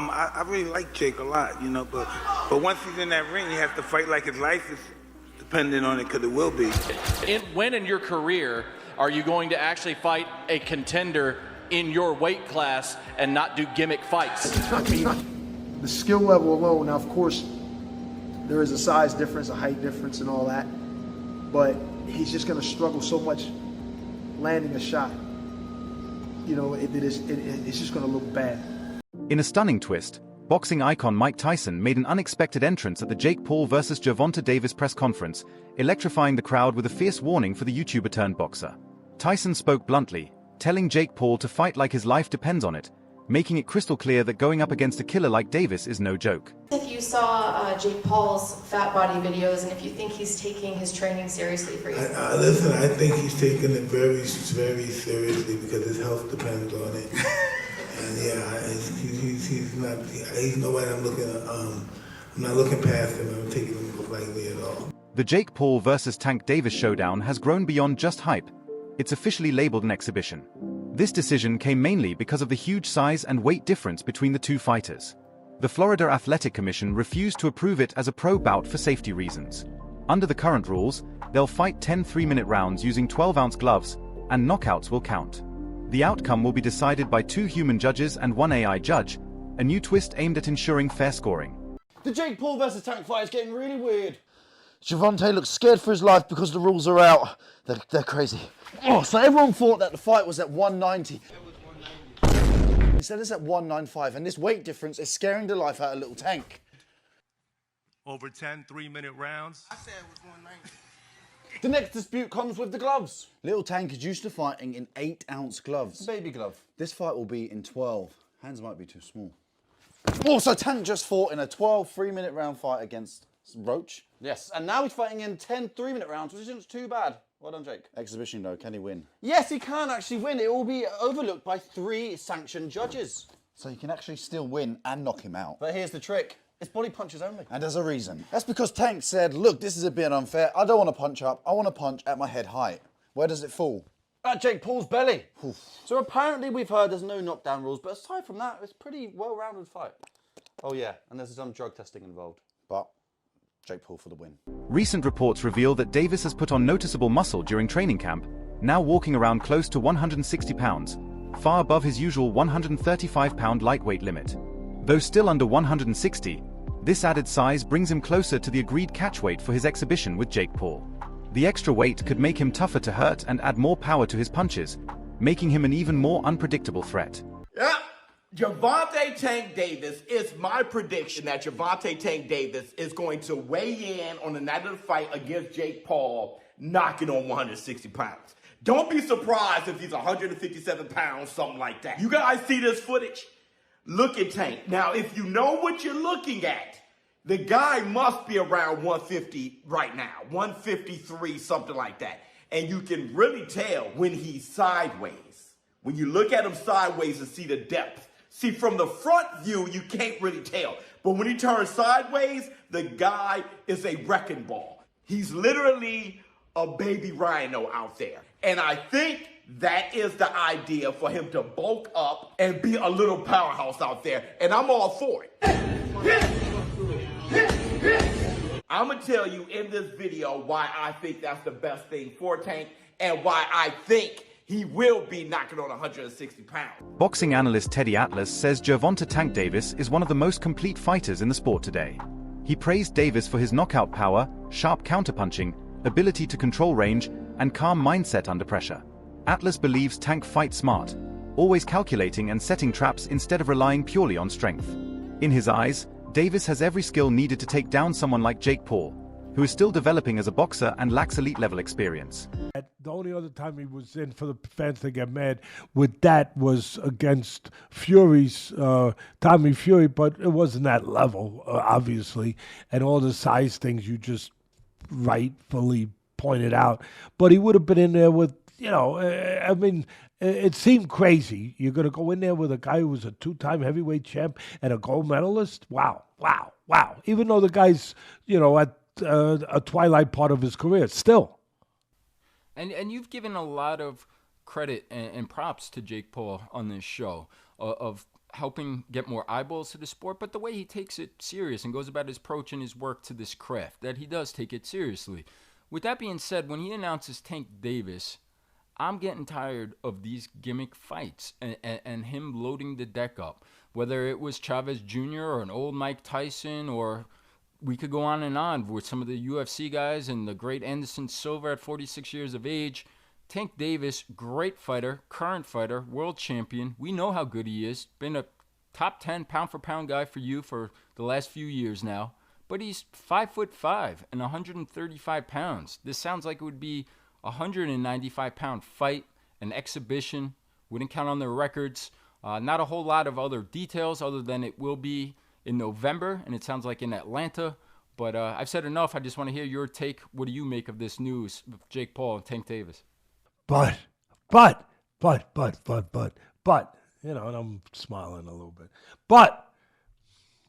I really like Jake a lot, but once he's in that ring, he has to fight like his life is dependent on it, because it will be. When in your career are you going to actually fight a contender in your weight class and not do gimmick fights? I mean, the skill level alone, now of course, there is a size difference, a height difference and all that, but he's just going to struggle so much landing a shot. It's just going to look bad. In a stunning twist, boxing icon Mike Tyson made an unexpected entrance at the Jake Paul vs. Gervonta Davis press conference, electrifying the crowd with a fierce warning for the YouTuber-turned-boxer. Tyson spoke bluntly, telling Jake Paul to fight like his life depends on it, making it crystal clear that going up against a killer like Davis is no joke. If you saw Jake Paul's fat body videos, and if you think he's taking his training seriously for you. Listen, I think he's taking it very, very seriously because his health depends on it. And yeah, he's nobody I'm not looking past him. I'm taking him lightly at all. The Jake Paul vs. Tank Davis showdown has grown beyond just hype. It's officially labeled an exhibition. This decision came mainly because of the huge size and weight difference between the two fighters. The Florida Athletic Commission refused to approve it as a pro bout for safety reasons. Under the current rules, they'll fight 10 3-minute rounds using 12-ounce gloves, and knockouts will count. The outcome will be decided by 2 human judges and 1 AI judge, a new twist aimed at ensuring fair scoring. The Jake Paul versus Tank fight is getting really weird. Gervonta looks scared for his life because the rules are out. They're crazy. Oh, so everyone thought that the fight was at 190. Instead it's at 195, and this weight difference is scaring the life out of little Tank. Over 10 3-minute rounds. I said it was 190. The next dispute comes with the gloves. Little Tank is used to fighting in 8-ounce gloves. Baby glove. This fight will be in 12. Hands might be too small. Oh, so Tank just fought in a 12 3-minute round fight against Roach. Yes, and now he's fighting in 10 3-minute rounds, which isn't too bad. Well done, Jake. Exhibition though, can he win? Yes, he can actually win. It will be overlooked by 3 sanctioned judges. So he can actually still win and knock him out. But here's the trick. It's body punches only. And there's a reason. That's because Tank said, look, this is a bit unfair. I don't want to punch up. I want to punch at my head height. Where does it fall? At Jake Paul's belly. Oof. So apparently we've heard there's no knockdown rules, but aside from that, it's a pretty well-rounded fight. Oh yeah, and there's some drug testing involved. But Jake Paul for the win. Recent reports reveal that Davis has put on noticeable muscle during training camp, now walking around close to 160 pounds, far above his usual 135-pound lightweight limit. Though still under 160, this added size brings him closer to the agreed catch weight for his exhibition with Jake Paul. The extra weight could make him tougher to hurt and add more power to his punches, making him an even more unpredictable threat. Yep. Gervonta Tank Davis, it's my prediction that Gervonta Tank Davis is going to weigh in on the night of the fight against Jake Paul, knocking on 160 pounds. Don't be surprised if he's 157 pounds, something like that. You guys see this footage? Look at Tank. Now, if you know what you're looking at, the guy must be around 150 right now, 153, something like that. And you can really tell when he's sideways. When you look at him sideways and see the depth. See, from the front view, you can't really tell. But when he turns sideways, the guy is a wrecking ball. He's literally a baby rhino out there. And I think that is the idea for him to bulk up and be a little powerhouse out there. And I'm all for it. I'm going to tell you in this video why I think that's the best thing for Tank and why I think he will be knocking on 160 pounds. Boxing analyst Teddy Atlas says Gervonta Tank Davis is one of the most complete fighters in the sport today. He praised Davis for his knockout power, sharp counterpunching, ability to control range, and calm mindset under pressure. Atlas believes Tank fights smart, always calculating and setting traps instead of relying purely on strength. In his eyes, Davis has every skill needed to take down someone like Jake Paul, who is still developing as a boxer and lacks elite-level experience. The only other time he was in for the fans to get mad with that was against Fury's, Tommy Fury, but it wasn't that level, obviously, and all the size things you just rightfully pointed out. But he would have been in there with, I mean, it seemed crazy. You're going to go in there with a guy who was a 2-time heavyweight champ and a gold medalist? Wow. Even though the guy's, at a twilight part of his career, still. And you've given a lot of credit and props to Jake Paul on this show of helping get more eyeballs to the sport, but the way he takes it serious and goes about his approach and his work to this craft, that he does take it seriously. With that being said, when he announces Tank Davis, I'm getting tired of these gimmick fights and him loading the deck up. Whether it was Chavez Jr. or an old Mike Tyson, or we could go on and on with some of the UFC guys and the great Anderson Silva at 46 years of age. Tank Davis, great fighter, current fighter, world champion. We know how good he is. Been a top 10 pound-for-pound guy for you for the last few years now. But he's 5'5" and 135 pounds. This sounds like it would be a 195-pound fight, an exhibition. Wouldn't count on their records. Not a whole lot of other details other than it will be in November, and it sounds like in Atlanta. But I've said enough. I just want to hear your take. What do you make of this news with Jake Paul and Tank Davis? But, you know, and I'm smiling a little bit. But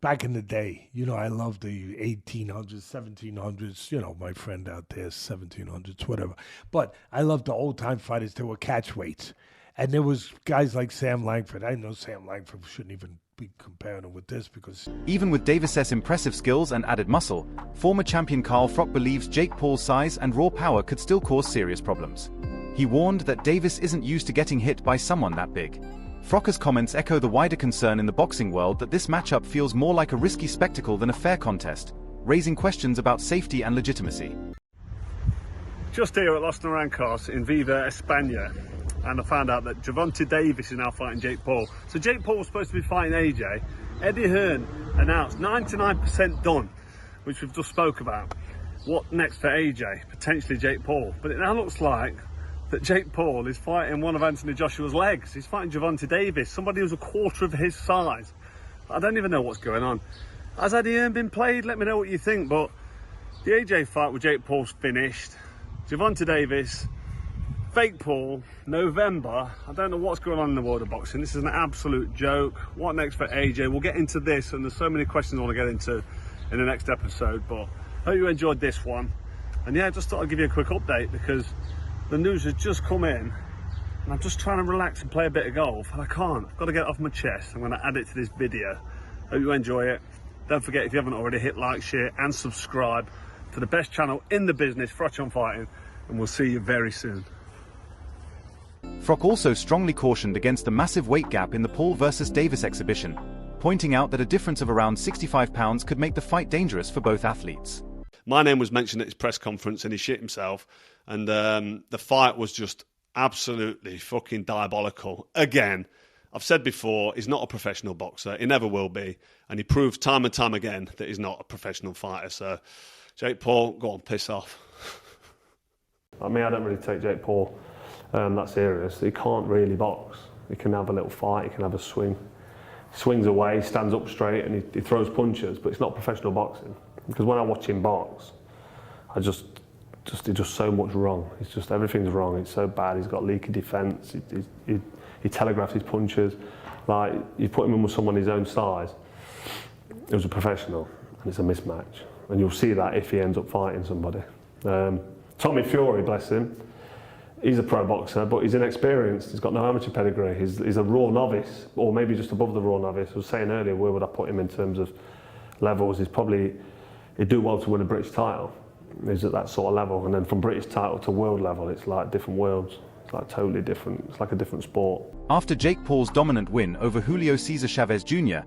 back in the day, you know, I love the 1800s, 1700s, you know, my friend out there, 1700s, whatever. But I love the old-time fighters that were catch weights. And there was guys like Sam Langford. I know Sam Langford shouldn't even be comparing him with this because... Even with Davis's impressive skills and added muscle, former champion Carl Froch believes Jake Paul's size and raw power could still cause serious problems. He warned that Davis isn't used to getting hit by someone that big. Froch's comments echo the wider concern in the boxing world that this matchup feels more like a risky spectacle than a fair contest, raising questions about safety and legitimacy. Just here at Los Naranjos in Viva, España, and I found out that Gervonta Davis is now fighting Jake Paul. So Jake Paul was supposed to be fighting AJ. Eddie Hearn announced 99% done, which we've just spoke about. What next for AJ? Potentially Jake Paul. But it now looks like that Jake Paul is fighting one of Anthony Joshua's legs. He's fighting Gervonta Davis, somebody who's a quarter of his size. I don't even know what's going on. Has Eddie Hearn been played? Let me know what you think. But the AJ fight with Jake Paul's finished. Gervonta Davis, fake Paul, November. I don't know what's going on in the world of boxing. This is an absolute joke. What next for AJ? We'll get into this, and there's so many questions I want to get into in the next episode. But I hope you enjoyed this one. And yeah, I just thought I'd give you a quick update because the news has just come in and I'm just trying to relax and play a bit of golf and I can't. I've got to get it off my chest. I'm going to add it to this video. Hope you enjoy it. Don't forget, if you haven't already, hit like, share and subscribe to the best channel in the business, Froch on Fighting, and we'll see you very soon. Froch also strongly cautioned against the massive weight gap in the Paul versus Davis exhibition, pointing out that a difference of around 65 pounds could make the fight dangerous for both athletes. My name was mentioned at his press conference and he shit himself, and the fight was just absolutely fucking diabolical. Again, I've said before, he's not a professional boxer. He never will be. And he proves time and time again that he's not a professional fighter. So, Jake Paul, go on, piss off. I mean, I don't really take Jake Paul that serious. He can't really box. He can have a little fight, he can have a swing. He swings away, he stands up straight and he throws punches, but it's not professional boxing. Because when I watch him box, he's just so much wrong. It's just, everything's wrong. It's so bad. He's got leaky defence. He telegraphs his punches. Like, you put him in with someone his own size, it was a professional, and it's a mismatch. And you'll see that if he ends up fighting somebody. Tommy Fury, bless him, he's a pro boxer, but he's inexperienced. He's got no amateur pedigree. He's a raw novice, or maybe just above the raw novice. I was saying earlier, where would I put him in terms of levels? He'd do well to win a British title. He's at that sort of level. And then from British title to world level, it's like different worlds. It's like totally different. It's like a different sport. After Jake Paul's dominant win over Julio Cesar Chavez Jr.,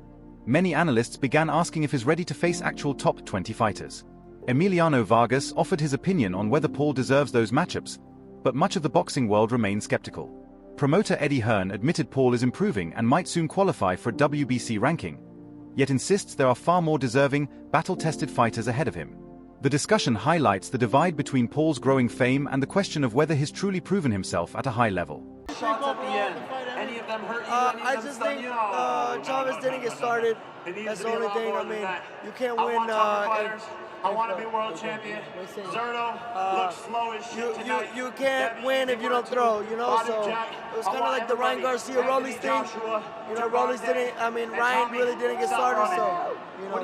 many analysts began asking if he's ready to face actual top 20 fighters. Emiliano Vargas offered his opinion on whether Paul deserves those matchups, but much of the boxing world remained skeptical. Promoter Eddie Hearn admitted Paul is improving and might soon qualify for a WBC ranking, yet insists there are far more deserving, battle-tested fighters ahead of him. The discussion highlights the divide between Paul's growing fame and the question of whether he's truly proven himself at a high level. Shots at the end. Any of them hurt you? I just think Chavez didn't get started. That's the only thing. I mean, you can't win. I want to be world champion. Zerto looks slow as shit tonight. You can't win if you don't throw, you know? So it was kind of like the Ryan Garcia Rollies thing. You know, Rollies didn't, I mean, Ryan really didn't get started, so, you know.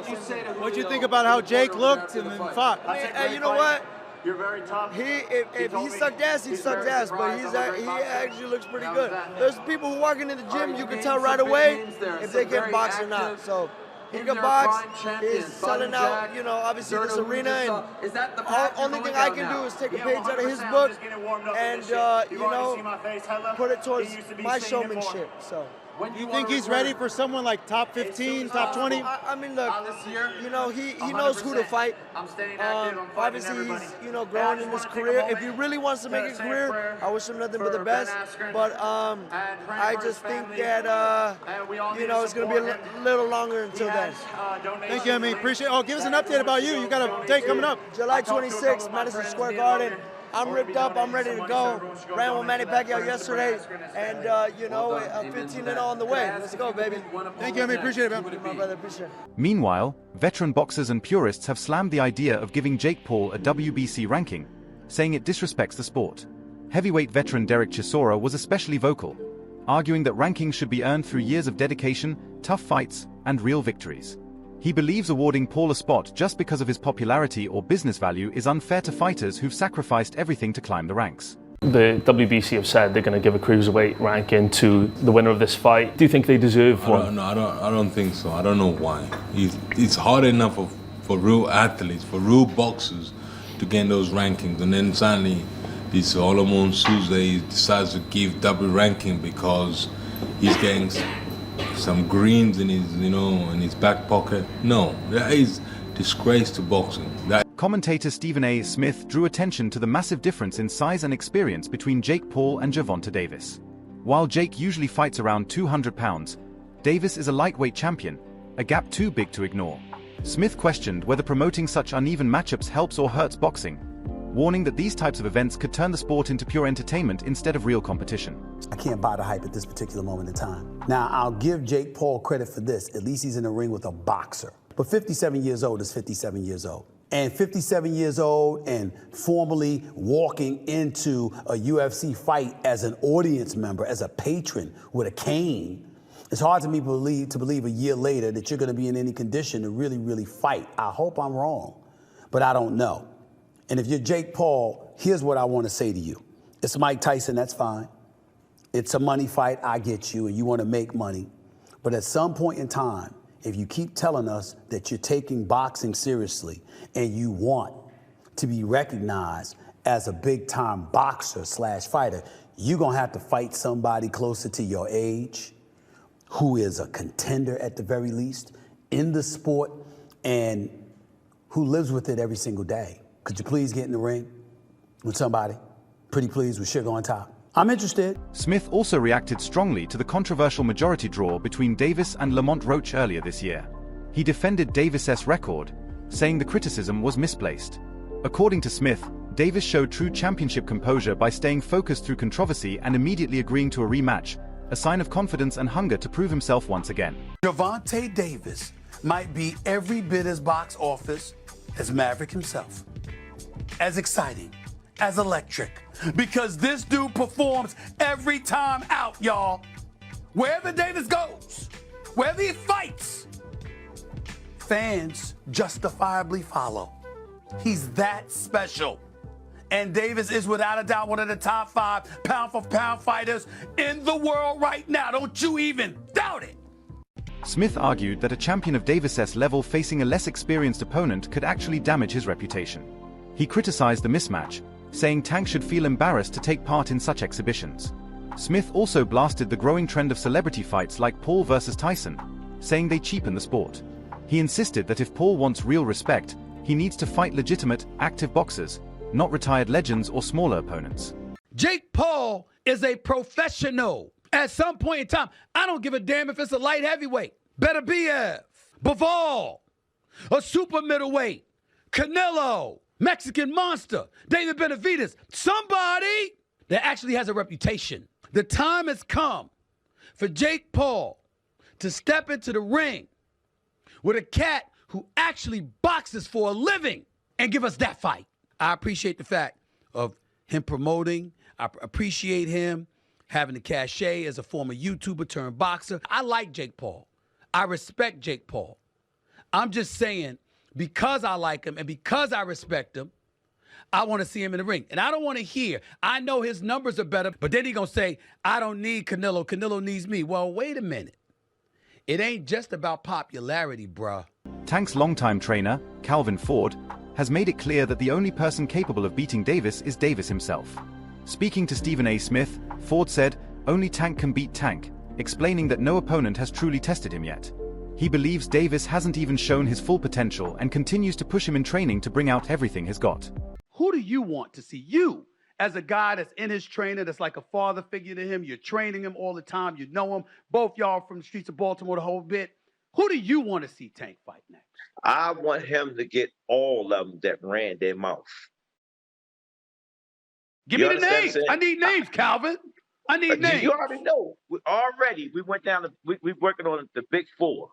What did you think about how Jake looked and then fought? Hey, you know what? You're very tough. If he sucked ass, he sucked ass, but he actually looks pretty good. There's people who walking in the gym, you can tell right away if they can box or not. So he can box. He's selling out, you know, obviously this arena, and the only thing I can do is take a page out of his book and, you know, put it towards my showmanship. So. Do you think he's ready for someone like top 15, top 20? I mean, look, you know, he knows who to fight. Obviously, he's, you know, growing in his career. If he really wants to make a career, I wish him nothing but the best. But I just think that, you know, it's going to be a little longer until then. Thank you, Emmy. Appreciate it. Oh, give us an update about you. You got a date coming up. July 26th, Madison Square Garden. I'm ripped up. I'm ready to go. Ran with Manny Pacquiao yesterday, and you know, 15-0 on the way. Let's go, baby. Thank you, Emmy. Appreciate it, man. My brother, appreciate it. Meanwhile, veteran boxers and purists have slammed the idea of giving Jake Paul a WBC ranking, saying it disrespects the sport. Heavyweight veteran Derek Chisora was especially vocal, arguing that rankings should be earned through years of dedication, tough fights, and real victories. He believes awarding Paul a spot just because of his popularity or business value is unfair to fighters who've sacrificed everything to climb the ranks. The WBC have said they're going to give a cruiserweight ranking to the winner of this fight. Do you think they deserve one? I don't think so. I don't know why. It's hard enough for real athletes, for real boxers, to get those rankings, and then suddenly this Solomon Tuesday decides to give double ranking because he's getting some greens in his, you know, in his back pocket. No, that is disgrace to boxing. Commentator Stephen A. Smith drew attention to the massive difference in size and experience between Jake Paul and Gervonta Davis. While Jake usually fights around 200 pounds, Davis is a lightweight champion, a gap too big to ignore. Smith questioned whether promoting such uneven matchups helps or hurts boxing, warning that these types of events could turn the sport into pure entertainment instead of real competition. I can't buy the hype at this particular moment in time. Now, I'll give Jake Paul credit for this. At least he's in the ring with a boxer. But 57 years old is 57 years old. And 57 years old and formally walking into a UFC fight as an audience member, as a patron with a cane, it's hard to me believe a year later that you're going to be in any condition to really, really fight. I hope I'm wrong, but I don't know. And if you're Jake Paul, here's what I want to say to you. It's Mike Tyson, that's fine. It's a money fight, I get you, and you want to make money. But at some point in time, if you keep telling us that you're taking boxing seriously and you want to be recognized as a big-time boxer / fighter, you're going to have to fight somebody closer to your age, who is a contender at the very least in the sport and who lives with it every single day. Could you please get in the ring with somebody? Pretty please with sugar on top. I'm interested. Smith also reacted strongly to the controversial majority draw between Davis and Lamont Roach earlier this year. He defended Davis's record, saying the criticism was misplaced. According to Smith, Davis showed true championship composure by staying focused through controversy and immediately agreeing to a rematch, a sign of confidence and hunger to prove himself once again. Gervonta Davis might be every bit as box office as Maverick himself. As exciting, as electric, because this dude performs every time out, y'all. Wherever Davis goes, wherever he fights, fans justifiably follow. He's that special. And Davis is without a doubt one of the top 5 pound-for-pound fighters in the world right now. Don't you even doubt it. Smith argued that a champion of Davis's level facing a less experienced opponent could actually damage his reputation. He criticized the mismatch, saying Tank should feel embarrassed to take part in such exhibitions. Smith also blasted the growing trend of celebrity fights like Paul versus Tyson, saying they cheapen the sport. He insisted that if Paul wants real respect, he needs to fight legitimate, active boxers, not retired legends or smaller opponents. Jake Paul is a professional. At some point in time, I don't give a damn if it's a light heavyweight. Beterbiev, Bivol, a super middleweight, Canelo, Mexican Monster, David Benavidez, somebody that actually has a reputation. The time has come for Jake Paul to step into the ring with a cat who actually boxes for a living and give us that fight. I appreciate the fact of him promoting. I appreciate him having the cachet as a former YouTuber turned boxer. I like Jake Paul. I respect Jake Paul. I'm just saying, because I like him and because I respect him, I want to see him in the ring. And I don't want to hear, I know his numbers are better, but then he going to say, I don't need Canelo. Canelo needs me. Well, wait a minute. It ain't just about popularity, bruh. Tank's longtime trainer, Calvin Ford, has made it clear that the only person capable of beating Davis is Davis himself. Speaking to Stephen A. Smith, Ford said, "Only Tank can beat Tank," explaining that no opponent has truly tested him yet. He believes Davis hasn't even shown his full potential and continues to push him in training to bring out everything he's got. Who do you want to see? You, as a guy that's in his trainer, that's like a father figure to him, you're training him all the time, you know him, both y'all from the streets of Baltimore the whole bit. Who do you want to see Tank fight next? I want him to get all of them that ran their mouth. Give me the names. I need names, Calvin. I need names. You already know. We went down to, we working on the big four.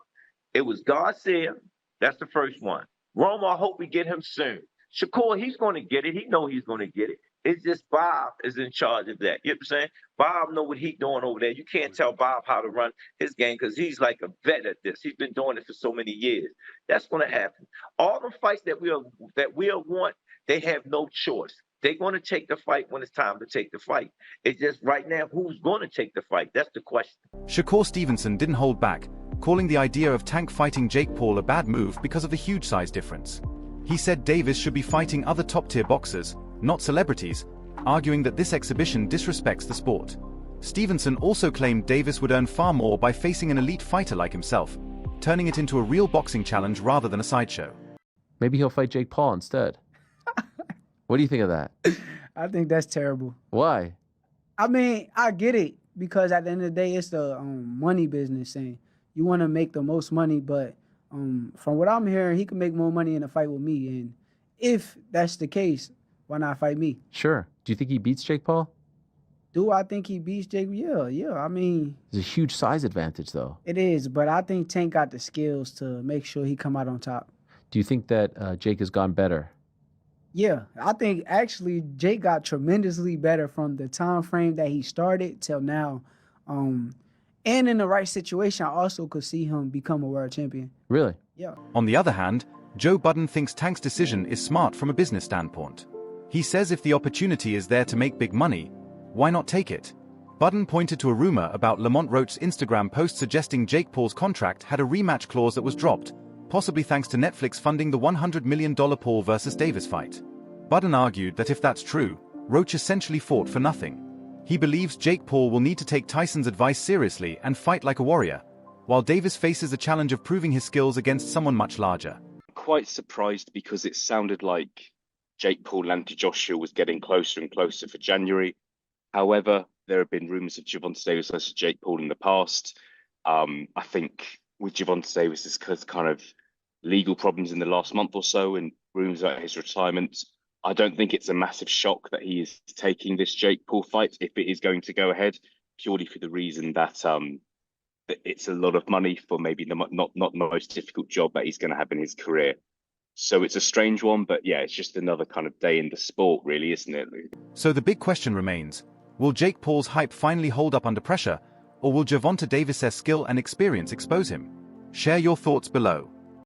It was Garcia. That's the first one. Roma, I hope we get him soon. Shakur, he's going to get it. He know he's going to get it. It's just Bob is in charge of that. You know what I'm saying? Bob know what he's doing over there. You can't tell Bob how to run his game because he's like a vet at this. He's been doing it for so many years. That's going to happen. All the fights that we'll want, they have no choice. They're going to take the fight when it's time to take the fight. It's just right now, who's going to take the fight? That's the question. Shakur Stevenson didn't hold back, calling the idea of Tank fighting Jake Paul a bad move because of the huge size difference. He said Davis should be fighting other top-tier boxers, not celebrities, arguing that this exhibition disrespects the sport. Stevenson also claimed Davis would earn far more by facing an elite fighter like himself, turning it into a real boxing challenge rather than a sideshow. Maybe he'll fight Jake Paul instead. What do you think of that? I think that's terrible. Why? I mean, I get it because at the end of the day, it's the money business, and you want to make the most money. But from what I'm hearing, he can make more money in a fight with me. And if that's the case, why not fight me? Sure. Do you think he beats Jake Paul? Do I think he beats Jake? Yeah. I mean, there's a huge size advantage, though. It is, but I think Tank got the skills to make sure he come out on top. Do you think that Jake has gone better? Yeah, I think actually Jake got tremendously better from the time frame that he started till now. And in the right situation, I also could see him become a world champion. Really? Yeah. On the other hand, Joe Budden thinks Tank's decision is smart from a business standpoint. He says if the opportunity is there to make big money, why not take it? Budden pointed to a rumor about Lamont Roach's Instagram post suggesting Jake Paul's contract had a rematch clause that was dropped, possibly thanks to Netflix funding the $100 million Paul versus Davis fight. Budden argued that if that's true, Roach essentially fought for nothing. He believes Jake Paul will need to take Tyson's advice seriously and fight like a warrior, while Davis faces the challenge of proving his skills against someone much larger. Quite surprised because it sounded like Jake Paul and Joshua was getting closer and closer for January. However, there have been rumors of Gervonta Davis versus Jake Paul in the past. I think with Gervonta Davis's kind of legal problems in the last month or so and rumors about his retirement, I don't think it's a massive shock that he is taking this Jake Paul fight if it is going to go ahead, purely for the reason that it's a lot of money for maybe not the most difficult job that he's going to have in his career. So it's a strange one, but yeah, it's just another kind of day in the sport, really, isn't it? So the big question remains, will Jake Paul's hype finally hold up under pressure, or will Gervonta Davis' skill and experience expose him? Share your thoughts below.